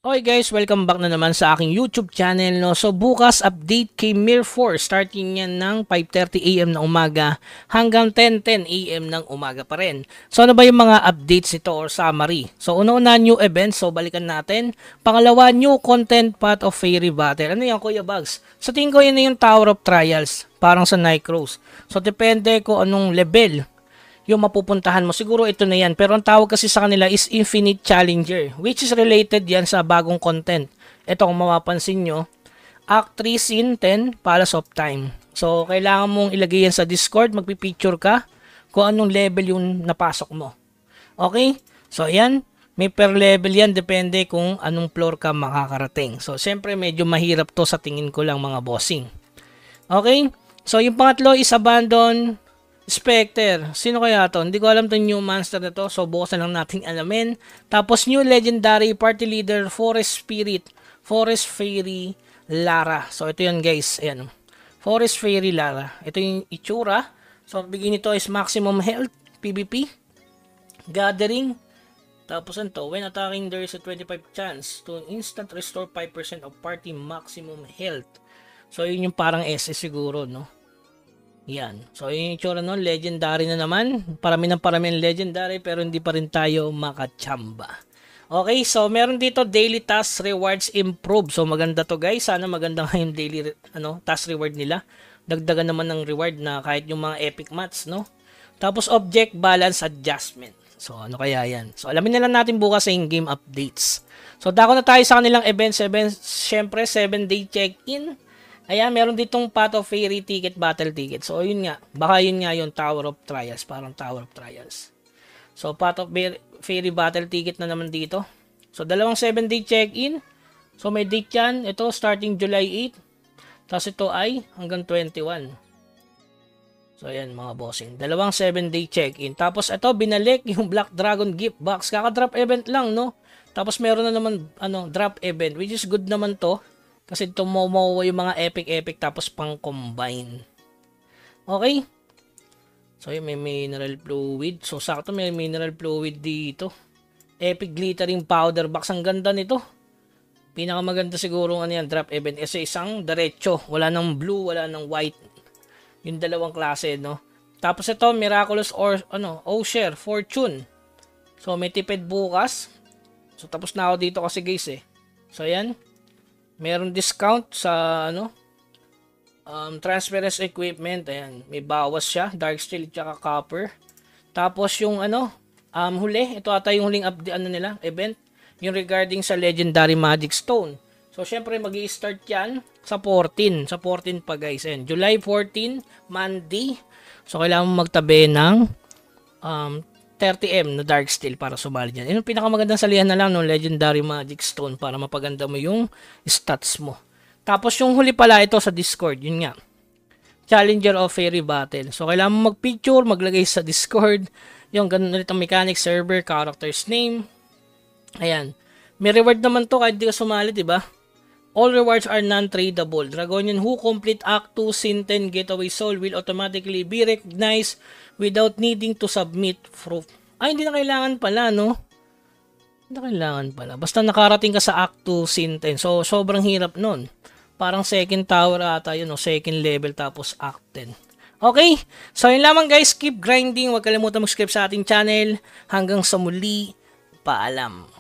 Okay guys, welcome back na naman sa aking YouTube channel. No? So bukas update kay Mir 4. Starting yan ng 5:30 AM ng umaga hanggang 10:10 AM ng umaga pa rin. So ano ba yung mga updates nito or summary? So una-una, new events. So balikan natin. Pangalawa, new content Path of Fairy Battle. Ano yan, Kuya Bugs? Sa tingin ko yun na yung Tower of Trials. Parang sa Nycros. So depende kung anong level yung mapupuntahan mo. Siguro ito na yan. Pero ang tawag kasi sa kanila is Infinite Challenger, which is related yan sa bagong content. Ito kung mapapansin nyo, Act 3 Scene 10 Palace of Time. So kailangan mong ilagay yan sa Discord, magpipicture ka kung anong level yung napasok mo. Okay? So yan, may per level yan, depende kung anong floor ka makakarating. So siyempre medyo mahirap to sa tingin ko lang mga bossing. Okay? So yung pangatlo is Abandon Spectre. Sino kaya to? Hindi ko alam to new monster na to. So bukas na lang natin alamin. Tapos new legendary party leader Forest Spirit, Forest Fairy Lara. So ito yun guys. Ayan. Forest Fairy Lara. Ito yung itsura. So ang bigay nito is maximum health, PvP, gathering. Tapos ito, when attacking there is a 25 chance to instant restore 5% of party maximum health. So yun yung parang SS siguro, no? Yan. So, yung itsura nun, legendary na naman. Parami ng legendary, pero hindi pa rin tayo makachamba. Okay, so meron dito daily task rewards improve. So, maganda to guys. Sana maganda nga yung daily task reward nila. Dagdagan naman ng reward na kahit yung mga epic mats, no? Tapos, object balance adjustment. So, ano kaya yan? So, alamin na lang natin bukas sa in-game updates. So, dako na tayo sa kanilang events. Siyempre, 7-day check-in. Ayan, meron ditong Path of Fairy ticket, battle ticket. So, yun nga. Baka yun nga yung Tower of Trials. Parang Tower of Trials. So, Path of Fairy battle ticket na naman dito. So, dalawang 7-day check-in. So, may date yan. Ito, starting July 8. Tapos ito ay hanggang 21. So, ayan mga bossing. Dalawang 7-day check-in. Tapos ito, binalik yung Black Dragon gift box. Kaka-drop event lang, no? Tapos meron na naman, drop event. Which is good naman to. Kasi tumomo yung mga epic tapos pang combine. Okay? So yun, may mineral fluid. So sakto may mineral fluid dito. Epic glittering powder box. Ang ganda nito. Pinakamaganda siguro yan, drop event. Kasi isang diretso. Wala nang blue, wala nang white. Yung dalawang klase, no? Tapos ito, miraculous or Osher, fortune. So may tipid bukas. So tapos na ako dito kasi guys eh. So yan. Meron discount sa transference equipment. Ayan, may bawas siya, dark steel at copper. Tapos yung huli, ito ata yung huling nila, event, yung regarding sa legendary magic stone. So syempre magi-start yan sa 14 pa guys. Ayan, July 14, Monday. So kailangan mo magtabi ng 30M na dark steel para sumali dyan. Yung pinakamagandang salihan na lang ng legendary magic stone para mapaganda mo yung stats mo. Tapos yung huli pala ito sa Discord, yun nga. Challenger of Fairy Battle. So kailangan mo magpicture, maglagay sa Discord yung ganun ulit ang mechanic, server, character's name. Ayan. May reward naman to kahit di ka sumali, diba? All rewards are non-tradable. Dragonian who complete Act 2 Scene 10 Getaway Soul will automatically be recognized without needing to submit proof. Ay, hindi na kailangan pala, no? Hindi na kailangan pala. Basta nakarating ka sa Act 2 Scene 10. So, sobrang hirap nun. Parang second tower ata yun, no? Second level tapos Act 10. Okay? So, yun lamang guys. Keep grinding. Huwag kalimutan mag-subscribe sa ating channel. Hanggang sa muli. Paalam.